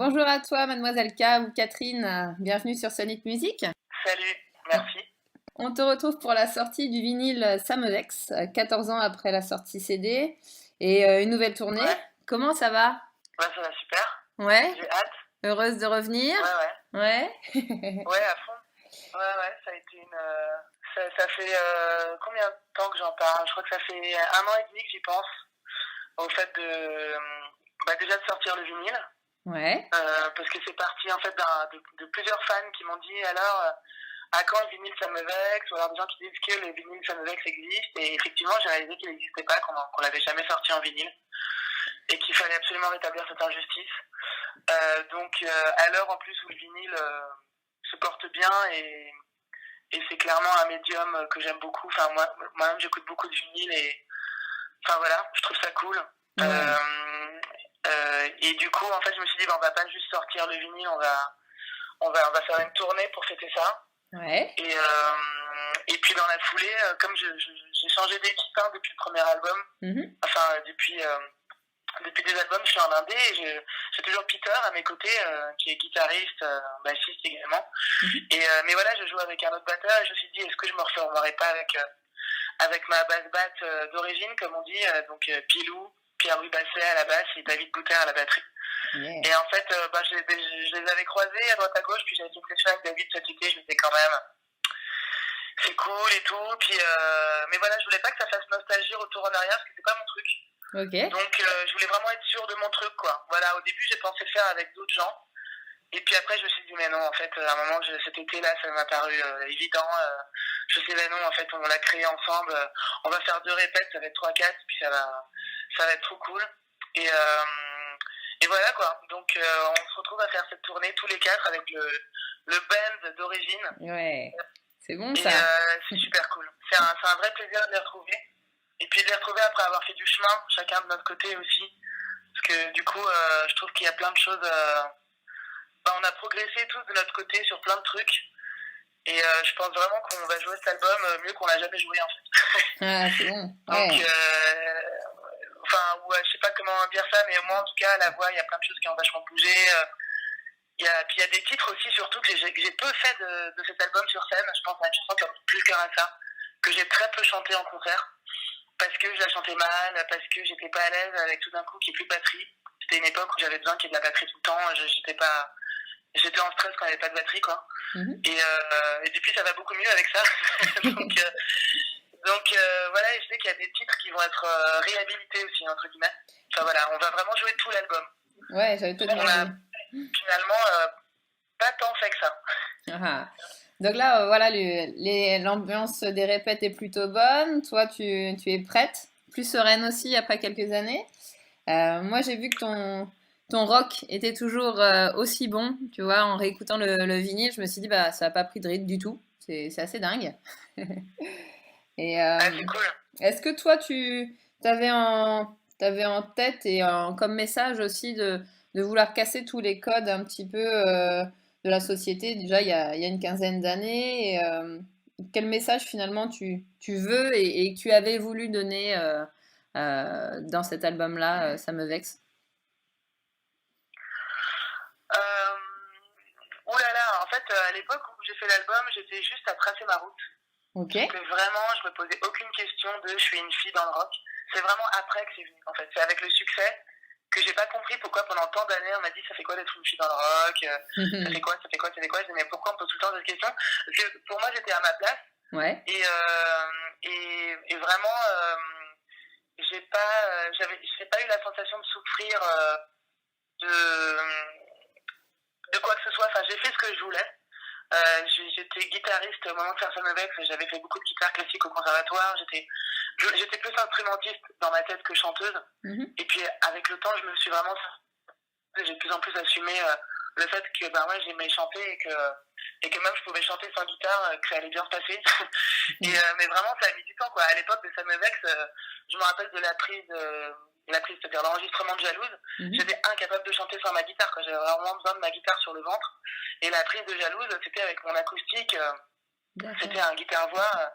Bonjour à toi, mademoiselle K ou Catherine, bienvenue sur Sonic Music. Salut, merci. On te retrouve pour la sortie du vinyle Samevex, 14 ans après la sortie CD, et une nouvelle tournée. Ouais, Comment ça va? ouais, ça va super. Ouais, J'ai hâte. heureuse de revenir? Ouais, ouais, Ouais. ouais, à fond. Ouais, ouais, ça a été ça fait combien de temps que j'en parle? Je crois que ça fait 1 an et demi que j'y pense. Au fait déjà de sortir le vinyle. Ouais. Parce que c'est parti en fait de plusieurs fans qui m'ont dit alors à quand le vinyle ça me vexe, ou alors des gens qui disent que le vinyle ça me vexe existe, et effectivement j'ai réalisé qu'il n'existait pas, qu'on l'avait jamais sorti en vinyle et qu'il fallait absolument rétablir cette injustice. À l'heure en plus où le vinyle se porte bien, et c'est clairement un médium que j'aime beaucoup. Enfin, moi-même j'écoute beaucoup de vinyle, et enfin voilà, je trouve ça cool. Ouais. Et du coup, en fait, je me suis dit, on va pas juste sortir le vinyle, on va faire une tournée pour fêter ça. Ouais. Et puis dans la foulée, comme j'ai changé d'équipe depuis le premier album, Mhm. enfin depuis des albums, je suis en indé, et j'ai toujours Peter à mes côtés, qui est guitariste, bassiste également. Mhm. Mais voilà, je joue avec un autre batteur, et je me suis dit, est-ce que je me reformerais pas avec ma basse-batte d'origine, comme on dit, Pilou, Pierre-Louis Basset à la basse et David Bouter à la batterie. Yeah. Et en fait, je les avais croisés à droite à gauche, puis j'avais fait une session avec David cet été, je me disais quand même, c'est cool et tout. Mais voilà, je voulais pas que ça fasse nostalgie, retour en arrière, parce que c'est pas mon truc. Ok. Je voulais vraiment être sûr de mon truc, quoi. Voilà, au début, j'ai pensé le faire avec d'autres gens. Et puis après, je me suis dit, mais non, en fait, à un moment, cet été-là, ça m'a paru évident. Je me suis dit, mais non, en fait, on l'a créé ensemble. On va faire 2 répètes, ça va être 3-4, puis ça va être trop cool. Et, euh, et voilà, quoi. On se retrouve à faire cette tournée tous les 4 avec le band d'origine. Ouais. C'est bon Et ça. c'est super cool. C'est un vrai plaisir de les retrouver. Et puis de les retrouver après avoir fait du chemin, chacun de notre côté aussi. Parce que du coup, je trouve qu'il y a plein de choses. On a progressé tous de notre côté sur plein de trucs. Et je pense vraiment qu'on va jouer cet album mieux qu'on l'a jamais joué, en fait. Ah, c'est bon. Donc, Ouais. je sais pas comment dire ça, mais moi en tout cas, la voix, il y a plein de choses qui ont vachement bougé. Puis il y a des titres aussi, surtout que j'ai peu fait de cet album sur scène. Je pense à une chanson qui a plus cœur à ça, que j'ai très peu chanté en concert, parce que je la chantais mal, parce que j'étais pas à l'aise avec tout d'un coup qu'il n'y ait plus de batterie. C'était une époque où j'avais besoin qu'il y ait de la batterie tout le temps. J'étais en stress quand il n'y avait pas de batterie, quoi. Mhm. Et depuis, ça va beaucoup mieux avec ça. Voilà, et je sais qu'il y a des titres qui vont être réhabilités aussi, entre guillemets. Enfin voilà, on va vraiment jouer tout l'album. Ouais, j'allais te On a demander. finalement pas tant fait que ça. Ah. Donc là, voilà, l'ambiance des répètes est plutôt bonne. Toi, tu es prête, plus sereine aussi après quelques années. Moi, j'ai vu que ton rock était toujours aussi bon. Tu vois, en réécoutant le vinyle, je me suis dit, bah, ça n'a pas pris de rythme du tout. C'est assez dingue. Et Ah, c'est cool. est-ce que toi, t'avais en tête et comme message aussi de vouloir casser tous les codes un petit peu de la société, déjà il y a une quinzaine d'années, et, quel message finalement tu veux et que tu avais voulu donner dans cet album-là, Ça me vexe? Euh, Ouh là là, en fait, à l'époque où j'ai fait l'album, j'étais juste à tracer ma route. Ok. Je me posais aucune question de je suis une fille dans le rock. C'est vraiment après que c'est venu, en fait. C'est avec le succès que j'ai pas compris pourquoi pendant tant d'années on m'a dit ça fait quoi d'être une fille dans le rock, ça fait quoi. Je dis mais pourquoi on pose tout le temps cette question? Parce que pour moi j'étais à ma place, Ouais. et vraiment j'ai pas eu la sensation de souffrir de, de quoi que ce soit. Enfin, j'ai fait ce que je voulais. J'étais guitariste au moment de faire Samevex, j'avais fait beaucoup de guitare classique au conservatoire, j'étais plus instrumentiste dans ma tête que chanteuse. Mhm. Et puis avec le temps, je me suis vraiment, j'ai de plus en plus assumé le fait que j'aimais chanter, et que même je pouvais chanter sans guitare, que ça allait bien se passer. Mais vraiment, ça a mis du temps, quoi. À l'époque de Samevex, je me rappelle de la prise, c'est-à-dire l'enregistrement de Jalouse. Mhm. J'étais incapable de chanter sans ma guitare, quoi. J'avais vraiment besoin de ma guitare sur le ventre. Et la prise de Jalouse, c'était avec mon acoustique, D'accord. c'était un guitare-voix.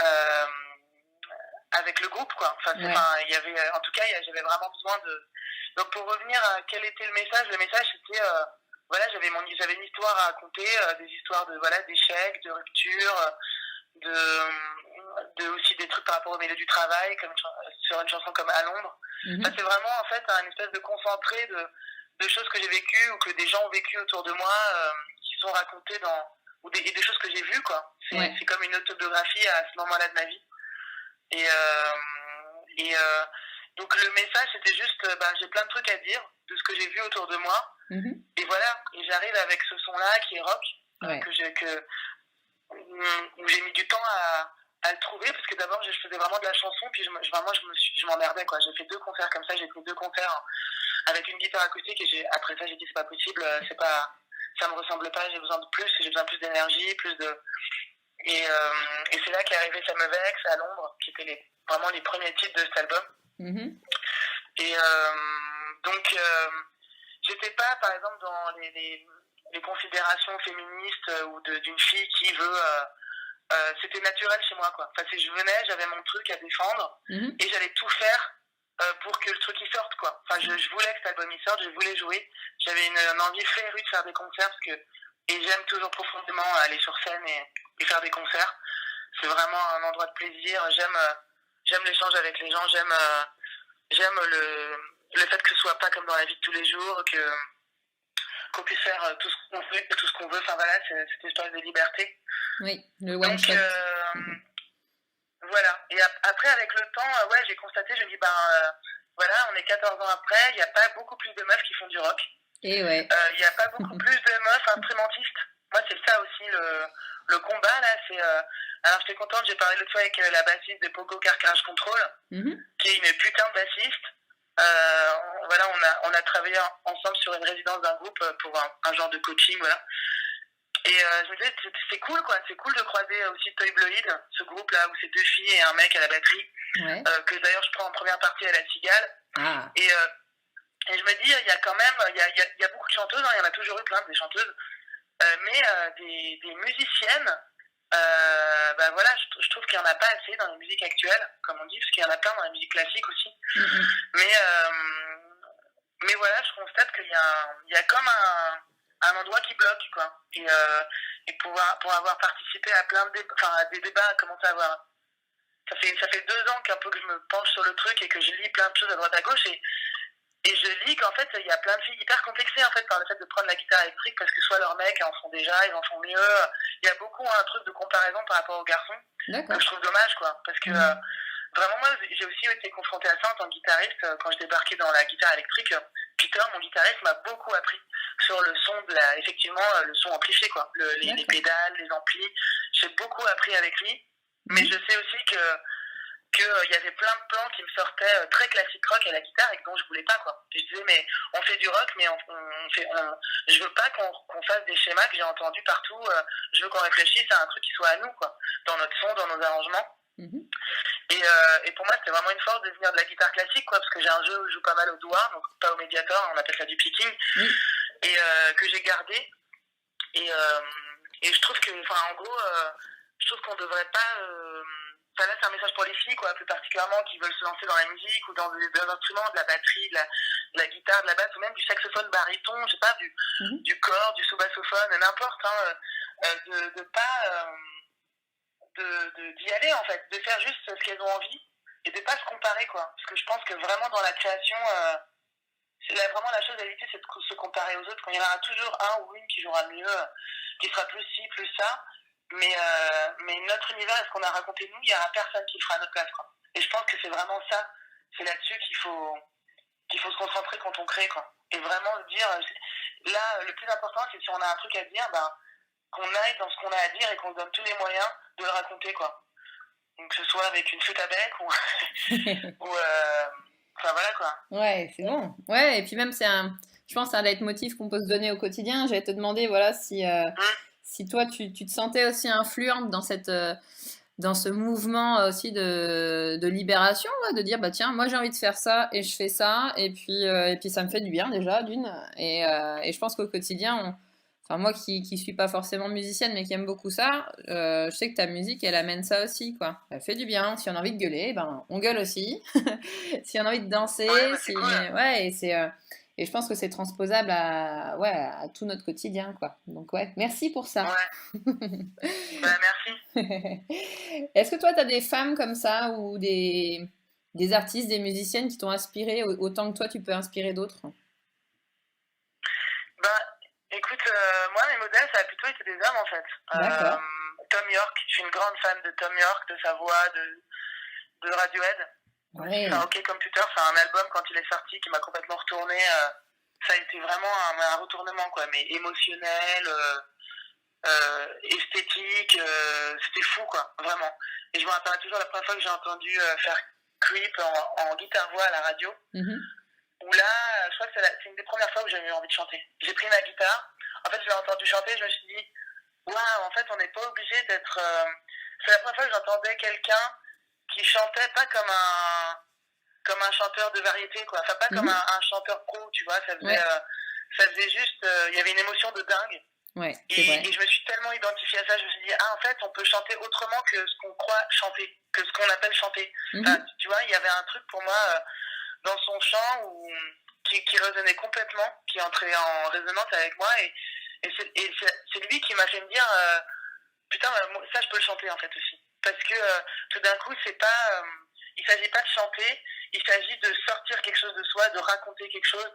Euh, avec le groupe, quoi. Enfin, Ouais. il y avait, en tout cas, j'avais vraiment besoin de. Donc, pour revenir à quel était le message c'était, voilà, j'avais une histoire à raconter, des histoires de, voilà, d'échecs, de ruptures, aussi des trucs par rapport au milieu du travail, comme sur une chanson comme À l'ombre. Enfin, c'est vraiment, en fait, un espèce de concentré de choses que j'ai vécues ou que des gens ont vécues autour de moi, qui sont racontées ou des choses que j'ai vues, quoi. C'est comme une autobiographie à ce moment-là de ma vie. Et donc le message c'était juste, j'ai plein de trucs à dire de ce que j'ai vu autour de moi. Et voilà, et j'arrive avec ce son-là qui est rock, où j'ai mis du temps à le trouver, parce que d'abord je faisais vraiment de la chanson, puis je m'emmerdais, quoi. J'ai fait 2 concerts comme ça, j'ai fait 2 concerts avec une guitare acoustique, et après ça j'ai dit c'est pas possible, ça me ressemble pas, j'ai besoin de plus d'énergie, et c'est là qu'est arrivé Ça me vexe, À l'ombre, qui étaient vraiment les premiers titres de cet album. Et donc j'étais pas, par exemple, dans les considérations féministes ou d'une fille qui veut. C'était naturel chez moi, quoi. Enfin, je venais, j'avais mon truc à défendre, et j'allais tout faire pour que le truc y sorte, quoi. Enfin, je voulais que cet album y sorte, je voulais jouer. J'avais une envie férue de faire des concerts, et j'aime toujours profondément aller sur scène et faire des concerts. C'est vraiment un endroit de plaisir. J'aime l'échange avec les gens, j'aime le fait que ce soit pas comme dans la vie de tous les jours, qu'on puisse faire tout ce qu'on veut, tout ce qu'on veut. Enfin voilà, cette histoire de liberté. Oui, le one shot. Voilà. Et après, avec le temps, j'ai constaté, je me dis, voilà, on est 14 ans après, il n'y a pas beaucoup plus de meufs qui font du rock. Et ouais. Il n'y a pas beaucoup plus de meufs instrumentistes. Moi, c'est ça aussi le combat, là. Alors, j'étais contente, j'ai parlé l'autre fois avec la bassiste de Pogo Carcage Control, qui est une putain de bassiste. Voilà, on a travaillé ensemble sur une résidence d'un groupe pour un genre de coaching, voilà. Et je me disais, c'est cool, quoi. C'est cool de croiser aussi Toy Bloid, ce groupe-là, où c'est 2 filles et un mec à la batterie, que d'ailleurs je prends en première partie à la Cigale. Et je me dis, il y a quand même, il y a beaucoup de chanteuses, il y en a toujours eu plein, des chanteuses, mais des musiciennes, voilà, je trouve qu'il n'y en a pas assez dans la musique actuelle, comme on dit, parce qu'il y en a plein dans la musique classique aussi. Mais voilà, je constate qu'il y a comme un endroit qui bloque, quoi. Et pour avoir participé à plein de à des débats, commencer à avoir. Ça fait 2 ans qu'un peu que je me penche sur le truc et que je lis plein de choses à droite à gauche, et je lis qu'en fait il y a plein de filles hyper complexées, en fait, par le fait de prendre la guitare électrique, parce que soit leurs mecs en font déjà, ils en font mieux. Il y a beaucoup un truc de comparaison par rapport aux garçons que je trouve dommage, quoi, parce que vraiment, moi j'ai aussi été confrontée à ça en tant que guitariste quand je débarquais dans la guitare électrique. Peter, mon guitariste, m'a beaucoup appris sur le son effectivement le son amplifié, quoi, les pédales, les amplis. J'ai beaucoup appris avec lui, mais je sais aussi qu'il y avait plein de plans qui me sortaient très classique rock à la guitare et dont je voulais pas, quoi. Je disais, mais on fait du rock, mais je veux pas qu'on fasse des schémas que j'ai entendus partout. Je veux qu'on réfléchisse à un truc qui soit à nous, quoi, dans notre son, dans nos arrangements. Et pour moi, c'était vraiment une force de venir de la guitare classique, quoi, parce que j'ai un jeu où je joue pas mal au doigt, donc pas au médiator, on appelle ça du picking, et que j'ai gardé. Et je trouve que, en gros, je trouve qu'on devrait pas. Là, c'est un message pour les filles, quoi, plus particulièrement, qui veulent se lancer dans la musique ou dans des instruments, de la batterie, de la guitare, de la basse, ou même du saxophone baryton, je sais pas, du cor, du sous-bassophone, n'importe, de pas. D'y aller, en fait, de faire juste ce qu'elles ont envie et de pas se comparer, quoi. Parce que je pense que vraiment dans la création, vraiment la chose à éviter, c'est de se comparer aux autres. Quand il y en aura toujours un ou une qui jouera mieux, qui sera plus ci, plus ça, mais notre univers, ce qu'on a raconté nous, il y aura personne qui fera à notre place, quoi. Et je pense que c'est vraiment ça, c'est là-dessus qu'il faut se concentrer quand on crée, quoi. Et vraiment se dire, là, le plus important, c'est si on a un truc à dire, qu'on aille dans ce qu'on a à dire et qu'on se donne tous les moyens de le raconter, quoi. Donc, que ce soit avec une flûte à bec ou enfin voilà, quoi. Ouais, c'est bon. Ouais, et puis même je pense que c'est un leitmotiv qu'on peut se donner au quotidien. J'allais te demander, voilà, si toi tu te sentais aussi influente dans ce mouvement aussi de libération, ouais, de dire bah tiens, moi j'ai envie de faire ça et je fais ça, et puis ça me fait du bien déjà d'une, et je pense qu'au quotidien Enfin, moi qui suis pas forcément musicienne, mais qui aime beaucoup ça, je sais que ta musique, elle amène ça aussi, quoi. Elle fait du bien. Si on a envie de gueuler, ben, on gueule aussi. Si on a envie de Ouais, danser, bah c'est cool. ouais, et je pense que c'est transposable ouais, à tout notre quotidien, quoi. Donc, ouais, merci pour ça. Ouais, bah merci. Est-ce que toi, tu as des femmes comme ça ou des artistes, des musiciennes qui t'ont inspiré autant que toi, tu peux inspirer d'autres? Bah, écoute, moi, mes modèles, ça a plutôt été des hommes, en fait. D'accord. Tom York, je suis une grande fan de Tom York, de sa voix, de Radiohead. Aussi, enfin, Ouais. OK Computer, c'est un album, quand il est sorti, qui m'a complètement retourné. Ça a été vraiment un retournement, quoi, mais émotionnel, esthétique, c'était fou, quoi, vraiment. Et je me rappelle toujours la première fois que j'ai entendu faire Creep en guitare-voix à la radio. Mhm. Où là, je crois que c'est une des premières fois où j'ai eu envie de chanter. J'ai pris ma guitare, en fait, je l'ai entendu chanter, je me suis dit, waouh, en fait, on n'est pas obligé d'être. C'est la première fois que j'entendais quelqu'un qui chantait pas comme un chanteur de variété, quoi. Enfin, pas comme Mhm. un chanteur pro, tu vois. Ouais, Ça faisait juste. Il y avait une émotion de dingue. ouais, c'est vrai. Et je me suis tellement identifiée à ça, je me suis dit, ah, en fait, on peut chanter autrement que ce qu'on croit chanter, que ce qu'on appelle chanter. Enfin, Mhm. tu vois, il y avait un truc pour moi dans son chant qui résonnait complètement, qui entrait en résonance avec moi. C'est lui qui m'a fait me dire, putain, ça, je peux le chanter, en fait, aussi. Parce que tout d'un coup, c'est pas. Il s'agit pas de chanter, il s'agit de sortir quelque chose de soi, de raconter quelque chose,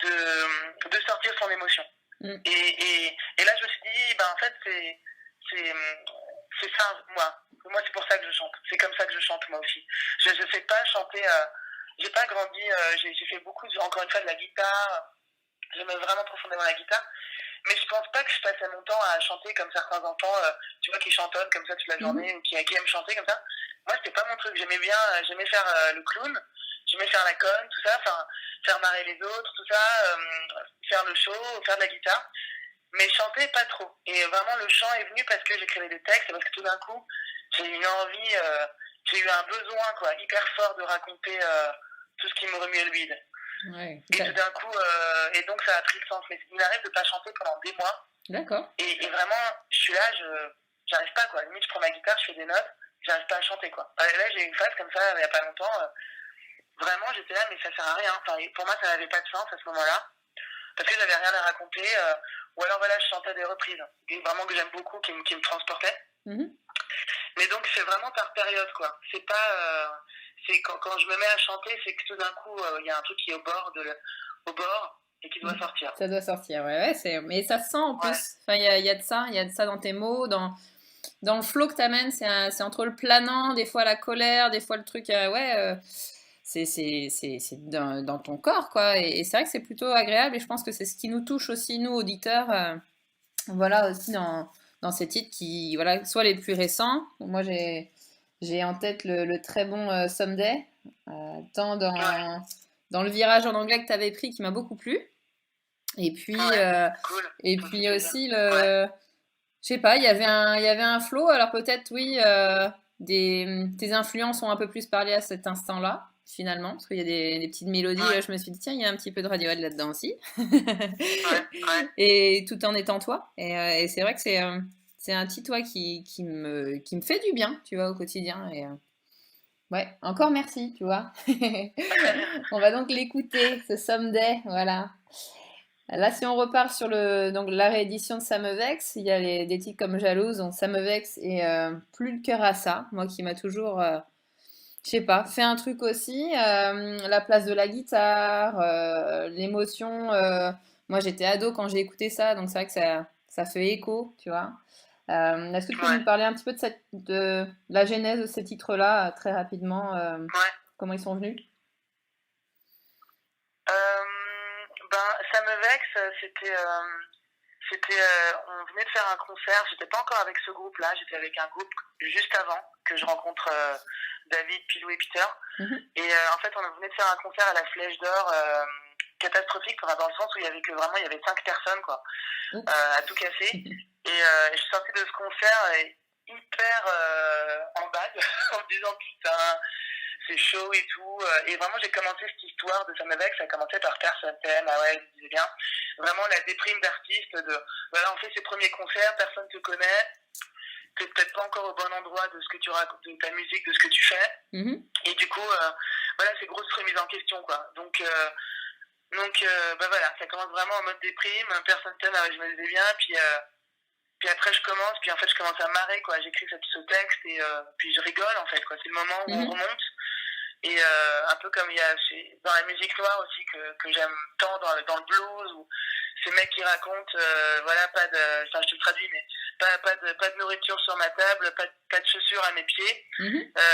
de sortir son émotion. Mm. Et là, je me suis dit, ben, en fait, c'est, c'est ça, moi. Moi, c'est pour ça que je chante. C'est comme ça que je chante, moi aussi. Je ne sais pas chanter. J'ai pas grandi. J'ai fait beaucoup, encore une fois, de la guitare. J'aimais vraiment profondément la guitare. Mais je pense pas que je passais mon temps à chanter comme certains enfants, tu vois, qui chantonnent comme ça toute la Mhm. journée ou qui aiment chanter comme ça. Moi, c'était pas mon truc. J'aimais bien, j'aimais faire le clown, j'aimais faire la conne, tout ça, enfin, faire marrer les autres, tout ça, faire le show, faire de la guitare. Mais chanter, pas trop. Et vraiment, le chant est venu parce que j'écrivais des textes et parce que tout d'un coup, j'ai eu une envie, j'ai eu un besoin, quoi, hyper fort de raconter tout ce qui me remuait le bide. Ouais. Et tout d'un coup, et donc ça a pris le sens. Mais il m'arrive de pas chanter pendant des mois. D'accord. Et vraiment, je suis là, j'arrive pas, quoi. Limite, je prends ma guitare, je fais des notes, j'arrive pas à chanter, quoi. Là, j'ai eu une phase comme ça, il y a pas longtemps. Vraiment, j'étais là, mais ça sert à rien. Enfin, pour moi, ça n'avait pas de sens à ce moment-là. Parce que j'avais rien à raconter. Ou alors, voilà, je chantais des reprises. Et vraiment que j'aime beaucoup, qui me transportaient. Mhm. Mais donc, c'est vraiment par période, quoi. C'est pas. C'est quand je me mets à chanter, c'est que tout d'un coup, il y a un truc qui est au bord et qui doit sortir. Ça doit sortir, ouais, ouais, mais ça se sent en Ouais. plus. Enfin, il y a de ça, il y a de ça dans tes mots, dans le flow que t'amènes, c'est entre le planant, des fois la colère, des fois le truc, ouais, c'est dans ton corps, quoi. Et c'est vrai que c'est plutôt agréable, et je pense que c'est ce qui nous touche aussi, nous, auditeurs, voilà, aussi dans ces titres qui, voilà, soit les plus récents. Moi, j'ai en tête le très bon Someday, tant Ouais. dans le virage en anglais que tu avais pris qui m'a beaucoup plu. Et puis, Ouais. euh, Cool. et Ça me fait puis plaisir. aussi, Ouais. je sais pas, il y avait un flow. Alors peut-être, oui, tes influences ont un peu plus parlé à cet instant-là, finalement, parce qu'il y a des petites mélodies. Ouais. Je me suis dit, tiens, il y a un petit peu de Radiohead là-dedans aussi. Ouais. Ouais. Et tout en étant toi. Et c'est vrai que c'est un titre, ouais, qui me fait du bien, tu vois, au quotidien. Et ouais, encore merci, tu vois. On va donc l'écouter, ce Someday, voilà. Là, si on repart sur donc, la réédition de Ça me vexe, il y a des titres comme Jalouse, donc Ça me vexe et Plus le cœur à ça, moi qui m'a toujours, je sais pas, fait un truc aussi, la place de la guitare, l'émotion. Moi, j'étais ado quand j'ai écouté ça, donc c'est vrai que ça fait écho, tu vois. Est-ce que tu peux Ouais. nous parler un petit peu de la genèse de ces titres-là, très rapidement, Ouais. comment ils sont venus? Ben, ça me vexe, on venait de faire un concert, j'étais pas encore avec ce groupe-là, j'étais avec un groupe juste avant que je rencontre David, Pilou et Peter. Mhm. Et en fait, on venait de faire un concert à la Flèche d'Or, catastrophique, dans le sens où il y avait que vraiment, il y avait 5 personnes, quoi, Oups. à tout casser. Et je suis sortie de ce concert hyper en bad, en me disant putain, c'est chaud et tout. Et vraiment, j'ai commencé cette histoire de Sam avec, ça a commencé par personne t'aime, ah ouais, je disais bien. Vraiment la déprime d'artiste de, voilà, on fait ses premiers concerts, personne te connaît, t'es peut-être pas encore au bon endroit de ce que tu racontes, de ta musique, de ce que tu fais. Et du coup, voilà, c'est grosse remise en question, quoi. Donc, bah voilà, ça commence vraiment en mode déprime, personne t'aime, ah ouais, je me disais bien, puis après je commence, puis en fait je commence à marrer, quoi. J'écris ce texte et puis je rigole, en fait, quoi. C'est le moment où on remonte. Et un peu comme il y a dans la musique noire aussi que j'aime tant dans le blues, où ces mecs qui racontent, voilà, enfin je te le traduis, mais pas de nourriture sur ma table, pas de chaussures à mes pieds.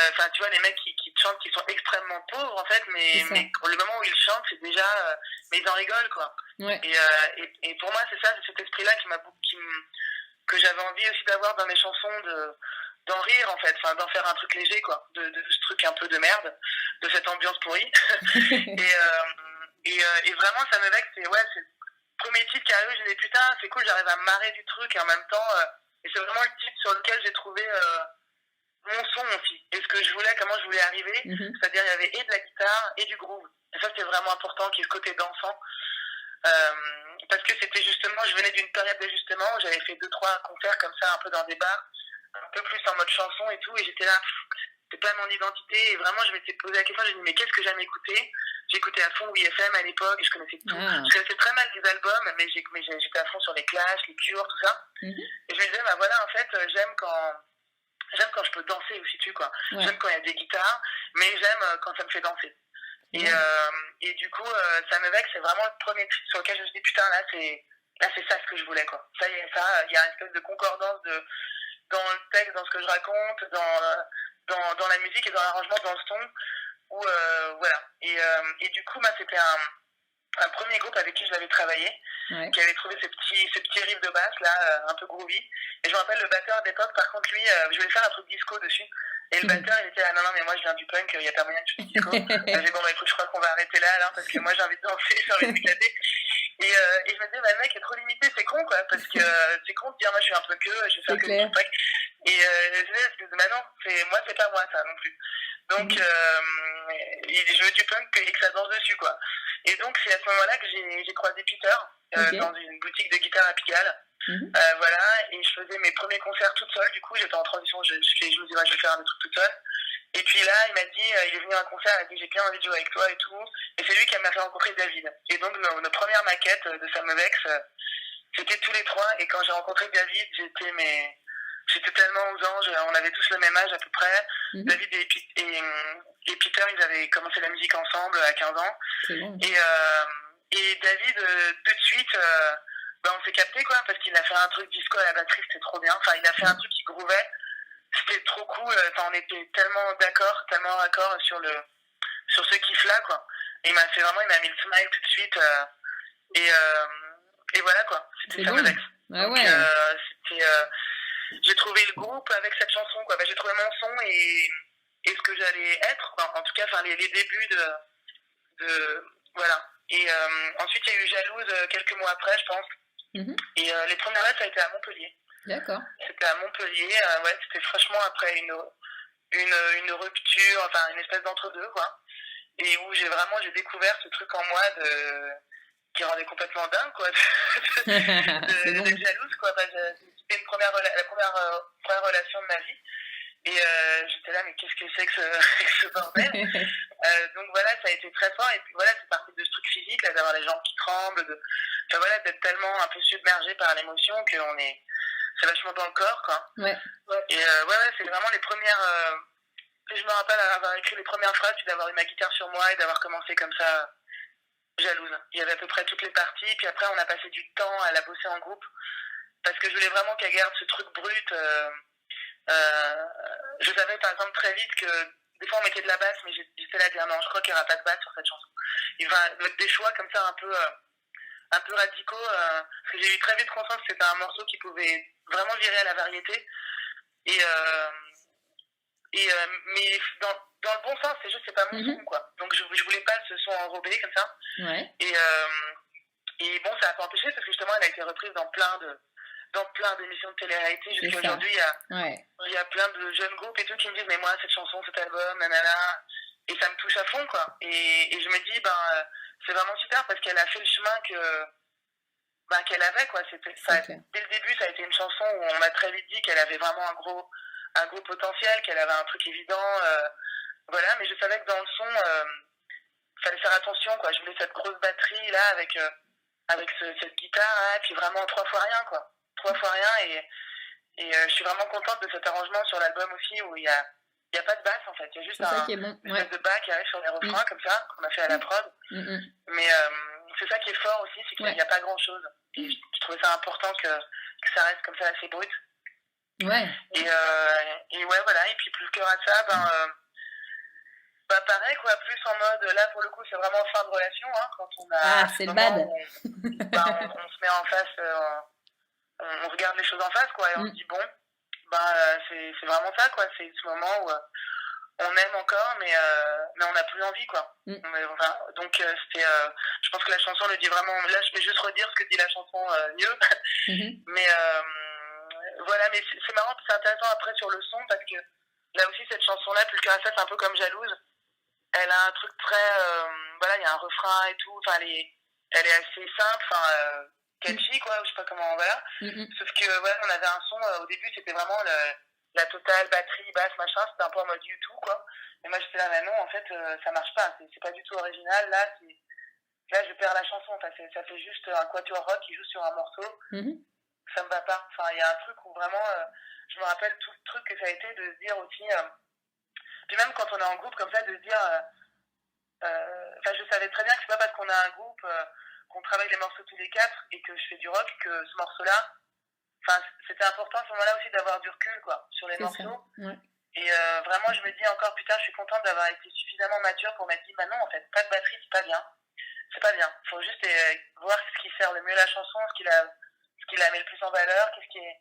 Enfin, tu vois, les mecs qui chantent, qui sont extrêmement pauvres, en fait, mais le moment où ils chantent, c'est déjà, mais ils en rigolent, quoi. Ouais. Et pour moi, c'est ça, c'est cet esprit-là que j'avais envie aussi d'avoir dans mes chansons, d'en rire, en fait, enfin d'en faire un truc léger, quoi, de ce truc un peu de merde, de cette ambiance pourrie. Et vraiment, ça me vexe, c'est le premier titre qui arrive, je me dis putain, c'est cool, j'arrive à me marrer du truc, et en même temps, et c'est vraiment le titre sur lequel j'ai trouvé mon son aussi, et ce que je voulais, comment je voulais arriver, c'est-à-dire il y avait et de la guitare et du groove, et ça c'était vraiment important, qui est le côté dansant. Parce que c'était justement, je venais d'une période d'ajustement où j'avais fait 2-3 concerts comme ça, un peu dans des bars, un peu plus en mode chanson et tout, et j'étais là, c'est pas mon identité, et vraiment je m'étais posé la question, j'ai dit mais qu'est-ce que j'aime écouter? J'écoutais à fond WFM à l'époque, et je connaissais tout, je connaissais très mal les albums, mais j'étais à fond sur les Clash, les Cure, tout ça, et je me disais bah voilà, en fait j'aime quand je peux danser aussi dessus, quoi. J'aime quand il y a des guitares, mais j'aime quand ça me fait danser. Et du coup, ça me vexe, c'est vraiment le premier truc sur lequel je me suis dit putain, là c'est ça ce que je voulais, quoi. Ça, il y a une espèce de concordance dans le texte, dans ce que je raconte, dans la musique et dans l'arrangement, dans le son, où voilà. Et du coup, c'était un premier groupe avec qui je l'avais travaillé, qui avait trouvé ces petits riffs de basse là, un peu groovy. Et je me rappelle le batteur d'époque, par contre lui, je voulais faire un truc disco dessus. Et le batteur il était là, non mais moi je viens du punk, il n'y a pas moyen de faire du disco. J'ai dit bon bah écoute, je crois qu'on va arrêter là alors, parce que moi j'ai envie de danser, j'ai envie de m'éclater. Et je me disais bah le mec est trop limité, c'est con, quoi, parce que c'est con de dire moi je suis un punkeux, je vais faire que du punk. Et je me disais bah non, moi c'est pas moi ça non plus. Donc je veux du punk et que ça danse dessus, quoi. Et donc c'est à ce moment-là que j'ai croisé Peter dans une boutique de guitare à Pigalle. Voilà, et je faisais mes premiers concerts toute seule. Du coup j'étais en transition, je me dis ouais, je vais faire un truc toute seule. Et puis là il m'a dit il est venu à un concert, il a dit j'ai bien envie de jouer avec toi et tout. Et c'est lui qui m'a fait rencontrer David. Et donc nos premières maquettes de Ça me vexe, c'était tous les trois. Et quand j'ai rencontré David, j'étais tellement aux anges, on avait tous le même âge à peu près. David et Peter, ils avaient commencé la musique ensemble à 15 ans. Bon. Et David, tout de suite, on s'est capté, quoi, parce qu'il a fait un truc disco à la batterie, c'était trop bien. Enfin, il a fait un truc qui groovait, c'était trop cool. Enfin, on était tellement d'accord, tellement raccord sur ce kiff-là, quoi. Et il m'a mis le smile tout de suite. Et voilà, quoi. C'était Ça me vexe. Ah ouais. J'ai trouvé le groupe avec cette chanson, quoi. J'ai trouvé mon son et ce que j'allais être, quoi. En tout cas, les débuts de voilà. Et ensuite, il y a eu Jalouse quelques mois après, je pense. Et les premières dates, ça a été à Montpellier. D'accord. C'était à Montpellier, ouais, c'était franchement après une rupture, enfin une espèce d'entre-deux, quoi. Et où j'ai découvert ce truc en moi qui rendait complètement dingue, quoi, d'être jalouse, quoi. C'était la première relation de ma vie. Et j'étais là, mais qu'est-ce que c'est que ce bordel? Donc voilà, ça a été très fort. Et puis voilà, c'est parti de ce truc physique, là, d'avoir les jambes qui tremblent, enfin voilà, d'être tellement un peu submergé par l'émotion c'est vachement dans le corps, quoi. Ouais. Et c'est vraiment les premières. Je me rappelle avoir écrit les premières phrases, puis d'avoir eu ma guitare sur moi et d'avoir commencé comme ça, Jalouse. Il y avait à peu près toutes les parties, puis après on a passé du temps à la bosser en groupe, parce que je voulais vraiment qu'elle garde ce truc brut. Je savais par exemple très vite que des fois on mettait de la basse, mais j'étais là à dire non, je crois qu'il n'y aura pas de basse sur cette chanson. Il va mettre des choix comme ça un peu radicaux, parce que j'ai eu très vite conscience que c'était un morceau qui pouvait vraiment virer à la variété. Mais dans le bon sens, c'est juste c'est pas mon son, quoi. Donc je voulais pas ce son enrobé comme ça. Ouais. Et bon, ça a pas empêché parce que justement elle a été reprise dans plein d'émissions de télé-réalité jusqu'à aujourd'hui. Il y a plein de jeunes groupes et tout qui me disent mais moi cette chanson, cet album, nanana. et ça me touche à fond, quoi. Et je me dis, c'est vraiment super parce qu'elle a fait le chemin qu'elle avait, quoi. C'est clair. Dès le début, ça a été une chanson où on m'a très vite dit qu'elle avait vraiment un gros potentiel, qu'elle avait un truc évident, voilà. Mais je savais que dans le son, fallait faire attention, quoi. Je voulais cette grosse batterie là avec cette guitare, là, et puis vraiment 3 fois rien, quoi. 3 fois rien, et je suis vraiment contente de cet arrangement sur l'album aussi où il y a pas de basse en fait, il y a juste C'est ça qui est bon. une espèce de bas qui arrive sur les refrains comme ça, qu'on a fait à la prod. Mais c'est ça qui est fort aussi, c'est qu'il n'y a pas grand chose. Et je trouvais ça important que ça reste comme ça assez brut. Ouais. Et ouais, voilà, et puis plus que à ça, pareil, quoi, plus en mode, là pour le coup, c'est vraiment fin de relation, hein, quand on a. Ah, c'est le bad. On se met en face, on regarde les choses en face, quoi, et on se dit, bon, c'est vraiment ça, quoi, c'est ce moment où on aime encore, mais on n'a plus envie, quoi. Enfin, donc, je pense que la chanson le dit vraiment. Là, je vais juste redire ce que dit la chanson mieux. Mais voilà, mais c'est marrant, c'est intéressant après sur le son, parce que là aussi, cette chanson-là, Plus que ça, c'est un peu comme Jalouse. Elle a un truc très. Voilà, il y a un refrain et tout. Enfin, elle est assez simple, catchy, quoi, je sais pas comment, voilà. Sauf que, voilà, on avait un son, au début, c'était vraiment la totale, batterie, basse, machin, c'était un peu en mode YouTube, quoi. Et moi, j'étais là, mais non, en fait, ça marche pas, c'est pas du tout original, là, je perds la chanson, enfin, ça fait juste un quatuor rock qui joue sur un morceau, ça me va pas. Enfin, il y a un truc où vraiment, je me rappelle tout le truc que ça a été de se dire aussi, puis même quand on est en groupe comme ça, de se dire, je savais très bien que c'est pas parce qu'on a un groupe, qu'on travaille les morceaux tous les 4 et que je fais du rock que ce morceau-là, c'était important à ce moment-là aussi d'avoir du recul, quoi, sur les morceaux. Ouais. Et vraiment, je me dis encore, putain, je suis contente d'avoir été suffisamment mature pour m'être dit, non, en fait, pas de batterie, c'est pas bien. C'est pas bien. Faut juste voir ce qui sert le mieux la chanson, ce qui la met le plus en valeur, qu'est-ce qui est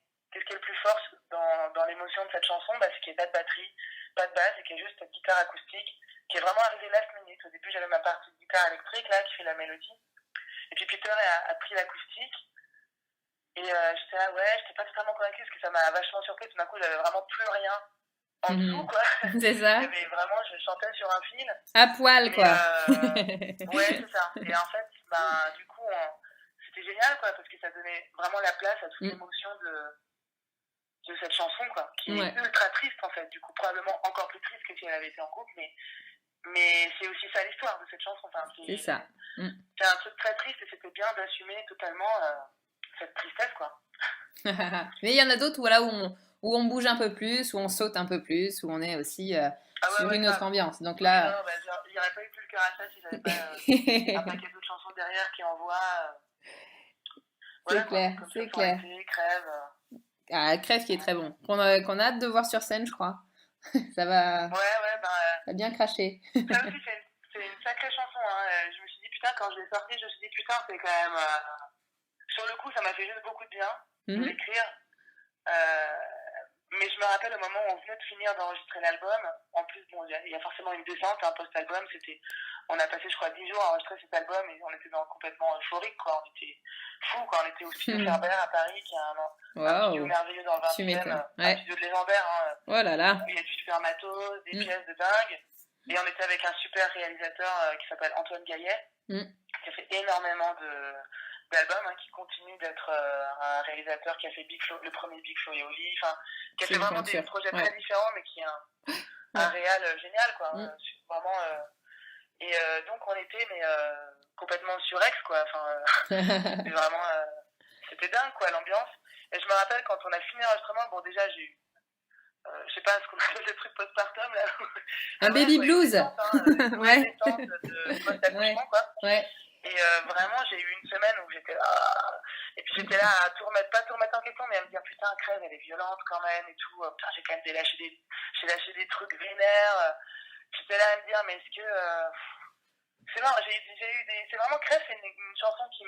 le plus fort dans l'émotion de cette chanson, c'est qu'il n'y a pas de batterie, pas de basse, et qu'il y a juste une guitare acoustique, qui est vraiment arrivée last minute. Au début, j'avais ma partie de guitare électrique, là, qui fait la mélodie. Et puis Peter a pris l'acoustique. Et j'étais là, ouais, j'étais pas totalement convaincue parce que ça m'a vachement surpris. Tout d'un coup, j'avais vraiment plus rien en dessous, quoi. C'est ça. Vraiment, je chantais sur un fil. À poil, quoi. Ouais, c'est ça. Et en fait, du coup, c'était génial, quoi, parce que ça donnait vraiment la place à toute l'émotion de cette chanson, quoi, qui est ultra triste, en fait. Du coup, probablement encore plus triste que si elle avait été en couple, mais c'est aussi ça l'histoire de cette chanson. Enfin, c'est ça. C'est un truc très triste et c'était bien d'assumer totalement cette tristesse, quoi. Mais il y en a d'autres, voilà, où on bouge un peu plus, où on saute un peu plus, où on est aussi sur une autre ambiance. Donc là... il n'y aurait pas eu plus le cœur à ça si j'avais pas un paquet d'autres chansons derrière qui envoient... c'est clair, c'est clair. Crève. Crève qui est très bon. Qu'on a hâte de voir sur scène, je crois. Ça va... ça va bien cracher. Ça aussi, c'est une sacrée chanson. Hein. Je me suis dit, putain, quand je l'ai sortie, je me suis dit, putain, c'est quand même... Sur le coup, ça m'a fait juste beaucoup de bien de l'écrire. Mais je me rappelle au moment où on venait de finir d'enregistrer l'album, en plus, bon, il y a forcément une descente, un post-album, on a passé, je crois, 10 jours à enregistrer cet album et on était complètement euphorique, quoi. On était fous, quoi. On était au studio Ferber à Paris, qui a un studio merveilleux dans le 20e, un studio de légendaire, hein. Oh là là. Il y a du super matos, des pièces de dingue. Et on était avec un super réalisateur qui s'appelle Antoine Gaillet, qui a fait énormément d'albums, hein, qui continue d'être un réalisateur qui a fait le premier Big Flo et Oli, qui a fait vraiment des projets très différents, mais qui est un réal génial, quoi. Vraiment. Et donc on était complètement surex, quoi. C'était vraiment, c'était dingue, quoi, l'ambiance. Et je me rappelle quand on a fini l'enregistrement, bon déjà j'ai eu, je sais pas ce qu'on appelle le truc postpartum là. Un baby blues. Ouais. Descente de post-accouchement, quoi. Ouais. Et vraiment, j'ai eu une semaine où j'étais là. Et puis j'étais là à pas tout remettre en question, mais à me dire putain, Crève, elle est violente quand même et tout. Putain, j'ai quand même lâché des trucs vénères. J'étais là à me dire, mais est-ce que. C'est marrant, c'est vraiment Crève, c'est une chanson qui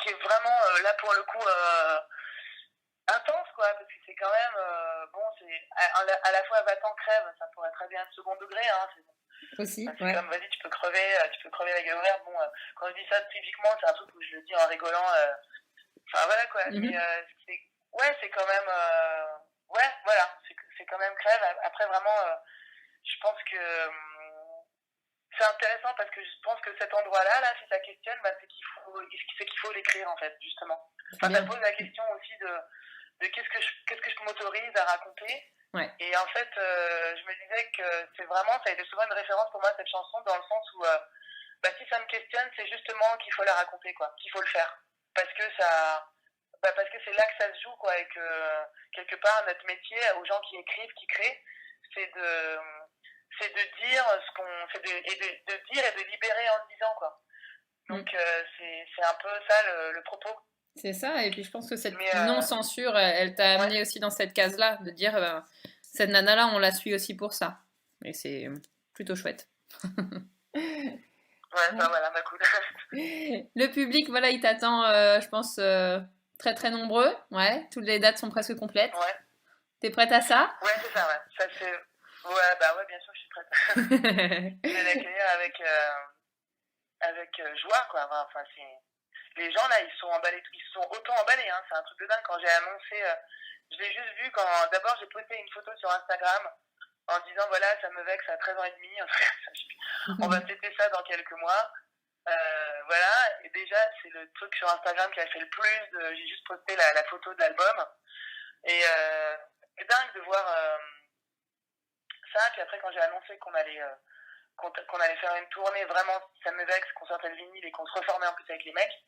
est vraiment là pour le coup intense, quoi, parce que c'est quand même. Bon, c'est à la fois va-t'en Crève, ça pourrait très bien être second degré, hein. Aussi, ouais. Comme vas-y, tu peux crever la gueule ouverte. Bon, quand je dis ça typiquement, c'est un truc où je le dis en rigolant. Enfin voilà, quoi. Mais c'est quand même. Ouais, voilà, c'est quand même Crève. Après, vraiment, je pense que c'est intéressant parce que je pense que cet endroit-là, là, si ça questionne, bah, c'est qu'il faut l'écrire en fait, justement. C'est Enfin, ça bien. pose la question aussi de qu'est-ce que je m'autorise à raconter. Ouais. Et en fait, je me disais que ça a été souvent une référence pour moi cette chanson dans le sens où bah, si ça me questionne, c'est justement qu'il faut la raconter, quoi, qu'il faut le faire, parce que parce que c'est là que ça se joue, quoi, et que quelque part notre métier aux gens qui écrivent, qui créent, c'est de dire ce qu'on, de dire et de libérer en le disant, quoi. Donc c'est un peu ça le propos. C'est ça, et puis je pense que cette Mais non-censure, elle t'a amené ouais, aussi dans cette case-là, de dire cette nana-là, on la suit aussi pour ça. Et c'est plutôt chouette. ouais, bah voilà, bah cool. Le public, voilà, il t'attend, je pense, très très nombreux. Ouais, toutes les dates sont presque complètes. Ouais, T'es prête à ça? ouais, c'est ça, ouais. Ça c'est, ouais, bah ouais, bien sûr, je suis prête. Je vais l'accueillir avec joie, quoi. Enfin, les gens là, ils sont emballés, ils se sont autant emballés, hein. C'est un truc de dingue. Quand j'ai annoncé, je l'ai juste vu quand d'abord j'ai posté une photo sur Instagram en disant voilà, ça me vexe à 13 ans et demi. On va fêter ça dans quelques mois. Voilà, et déjà c'est le truc sur Instagram qui a fait le plus. J'ai juste posté la photo de l'album et c'est dingue de voir ça. Puis après quand j'ai annoncé qu'on allait faire une tournée vraiment, ça me vexe, qu'on sortait le vinyle et qu'on se reformait en plus avec les mecs.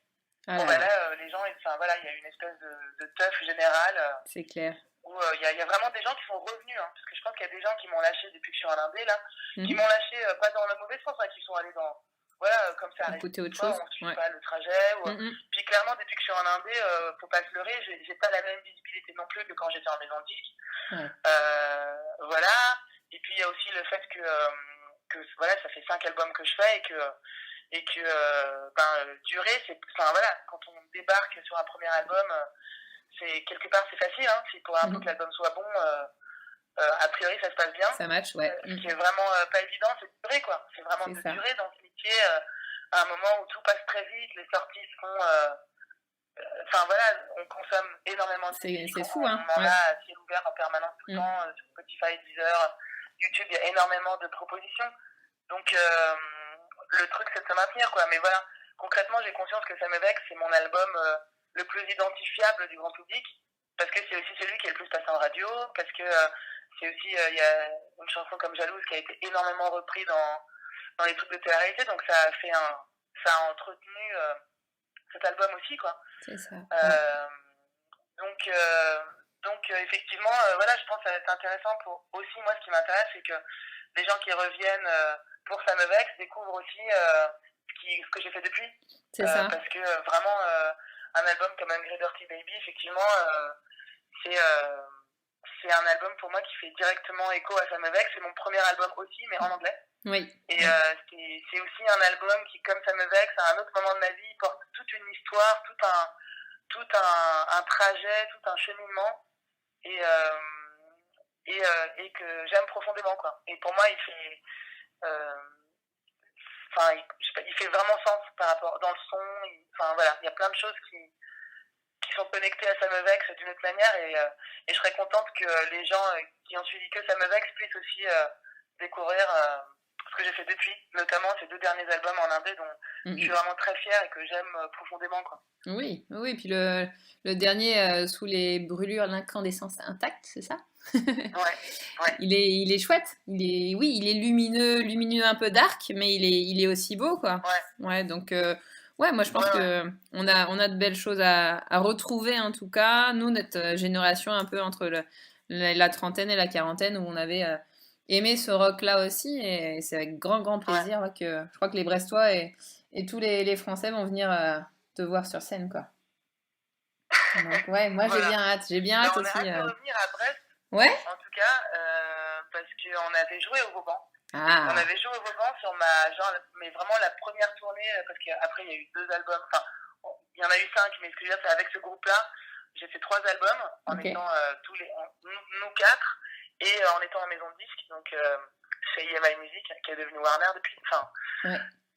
Ah Bon, là bah là, là, les gens, enfin voilà, il y a une espèce de teuf général c'est clair. où il y a vraiment des gens qui sont revenus, hein, parce que je pense qu'il y a des gens qui m'ont lâché depuis que je suis en indé, là, qui Mhm. m'ont lâché pas dans la mauvaise sens, hein, qui sont allés dans, voilà, comme ça arrive Écouter des autre fois, chose? on ne suit Ouais. pas le trajet. Mhm. Puis clairement, depuis que je suis en indé, faut pas se leurrer, j'ai pas la même visibilité non plus que quand j'étais en maison de disque. Ouais. Voilà. Et puis il y a aussi le fait que voilà, ça fait 5 albums que je fais et que durer, enfin voilà, quand on débarque sur un premier album, c'est quelque part c'est facile, hein, si pour un peu que l'album soit bon, a priori ça se passe bien. Ça match, ouais. Ce qui est vraiment pas évident, c'est de durer, quoi. C'est vraiment C'est de ça. durer dans ce métier à un moment où tout passe très vite, les sorties se font. Enfin voilà, on consomme énormément de musique, C'est fou, on hein. en Ouais. a à ciel ouvert en permanence tout le temps, sur Spotify, Deezer, YouTube, il y a énormément de propositions. Donc le truc c'est de se maintenir, quoi. Mais voilà, concrètement j'ai conscience que Ça me vexe, c'est mon album le plus identifiable du grand public, parce que c'est aussi celui qui est le plus passé en radio, parce que c'est aussi, il y a une chanson comme Jalouse qui a été énormément repris dans les trucs de télé-réalité, donc ça a entretenu cet album aussi, quoi. C'est ça. Donc, effectivement, voilà, je pense que ça va être intéressant pour aussi, moi, ce qui m'intéresse, c'est que les gens qui reviennent pour Ça me vexe découvrent aussi ce que j'ai fait depuis. C'est ça. Parce que vraiment, un album comme Angry Dirty Baby, effectivement, c'est un album pour moi qui fait directement écho à Ça me vexe. C'est mon premier album aussi, mais en anglais. Oui. Et c'est aussi un album qui, comme Ça me vexe, à un autre moment de ma vie, porte toute une histoire, tout un trajet, tout un cheminement, et, que j'aime profondément, quoi. Et pour moi, il fait vraiment sens par rapport dans le son. Enfin voilà, il y a plein de choses qui sont connectées à Ça me vexe d'une autre manière, et je serais contente que les gens qui ont suivi que Ça me vexe puissent aussi découvrir ce que j'ai fait depuis, notamment ces 2 derniers albums en indé dont je suis vraiment très fière et que j'aime profondément, quoi. Oui, oui, puis le dernier sous les brûlures, l'incandescence intacte, c'est ça? Ouais. Il est chouette. Oui, il est lumineux un peu dark, mais il est aussi beau, quoi. Ouais, donc, ouais, moi je pense que on a de belles choses à retrouver en tout cas. Nous, notre génération un peu entre la trentaine et la quarantaine où on avait aimé ce rock-là aussi, et c'est avec grand plaisir ouais, que je crois que les Brestois et tous les Français vont venir te voir sur scène, quoi. Donc, ouais, moi Voilà. j'ai bien hâte On aussi. a hâte de revenir à Brest, Ouais. en tout cas, parce qu'on avait joué au Vauban. Ah. On avait joué au Vauban sur mais vraiment la première tournée, parce qu'après il y a eu 2 albums, enfin, il y en a eu 5, mais ce que je veux dire, c'est avec ce groupe-là, j'ai fait 3 albums, en étant nous 4, et en étant en maison de disque, donc chez EMI Music, qui est devenu Warner depuis, enfin,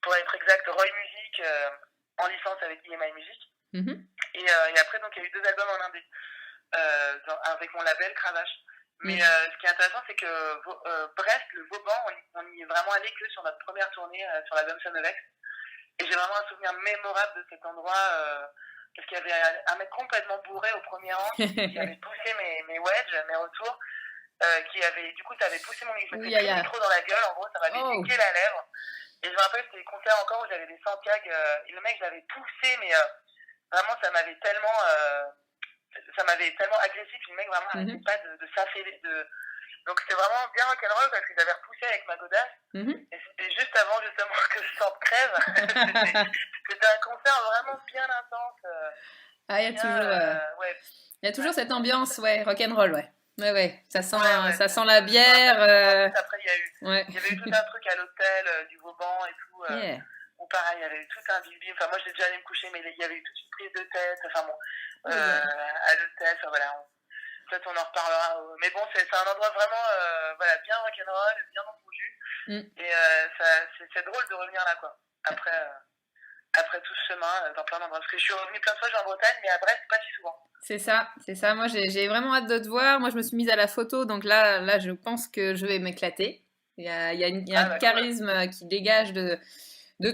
pour être exact, Roy Music, en licence avec EMI Music. Et après, donc, il y a eu 2 albums en indé, avec mon label Cravache. Mais Mm. ce qui est intéressant, c'est que Brest, le Vauban, on y est vraiment allé que sur notre première tournée sur l'album Samevex. Et j'ai vraiment un souvenir mémorable de cet endroit parce qu'il y avait un mec complètement bourré au premier rang qui avait poussé mes wedges, mes retours, qui avait, du coup, ça avait poussé mon micro. Je m'étais pris le micro dans la gueule, en gros, ça m'avait piqué la lèvre. Et je me rappelle, c'était des concerts encore où j'avais des Santiago, et le mec, je l'avais poussé, mais vraiment, ça m'avait tellement agressif, le mec vraiment n'arrêtait pas de s'affaler, donc c'était vraiment bien rock'n'roll parce que j'avais repoussé avec ma godasse. Et c'était juste avant justement que je sorte crève. C'était un concert vraiment bien intense. Ah, il y a toujours cette ambiance, ouais, rock'n'roll, ouais. Ouais. Ça sent la bière. Après, il y avait eu tout un truc à l'hôtel du Vauban et tout. Où pareil, il y avait eu tout un bim. Enfin, moi, j'étais déjà allé me coucher, mais il y avait eu toute une prise de tête. Enfin bon, à l'hôtel. Enfin voilà. Peut-être on en reparlera. Mais bon, c'est un endroit vraiment bien rock'n'roll, bien dans ton jus. Et c'est drôle de revenir là, quoi. Après tout ce chemin, dans plein d'endroits. Parce que je suis revenue plein de fois, je suis en Bretagne, mais à Brest, pas si souvent. C'est ça. Moi, j'ai vraiment hâte de te voir. Moi, je me suis mise à la photo, donc là, je pense que je vais m'éclater. Il y a un charisme qui dégage de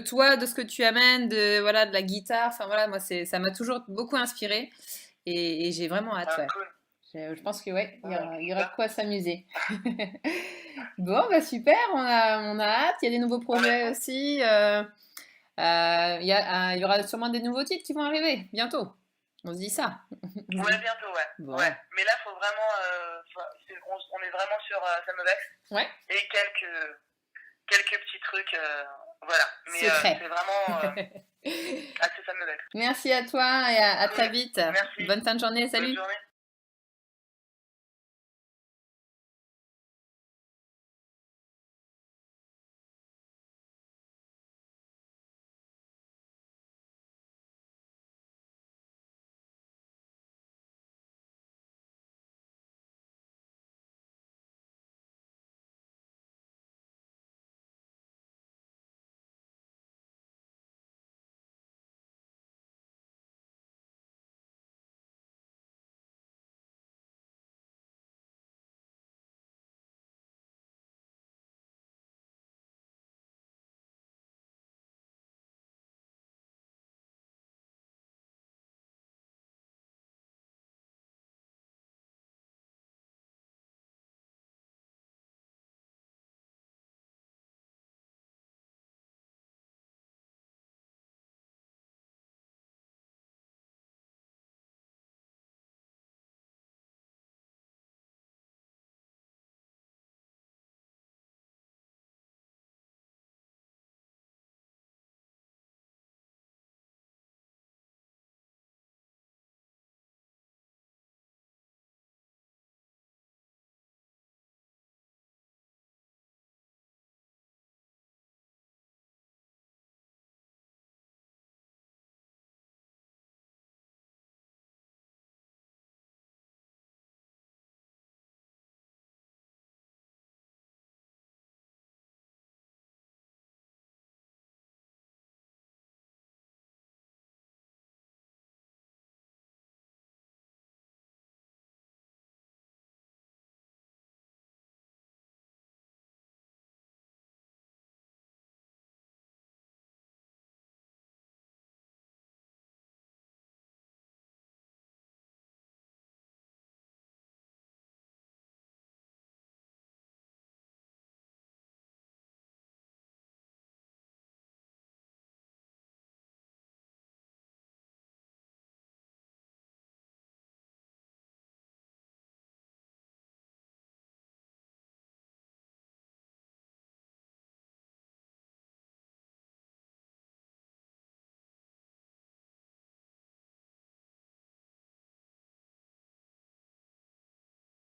toi, de ce que tu amènes, de la guitare. Enfin voilà, moi, ça m'a toujours beaucoup inspiré et j'ai vraiment hâte. Cool. Je pense que il y aura de quoi s'amuser. Bon, bah super, on a hâte. Il y a des nouveaux projets aussi. Il y aura sûrement des nouveaux titres qui vont arriver bientôt. On se dit ça. Ouais, bientôt, ouais. Bon. Ouais. Mais là, faut vraiment. On est vraiment sur Samevex. Ouais. Et quelques petits trucs. Voilà. Mais c'est vraiment. Assez Samevex. Merci à toi et à très vite. Merci. Bonne fin de journée. Salut. Bonne journée.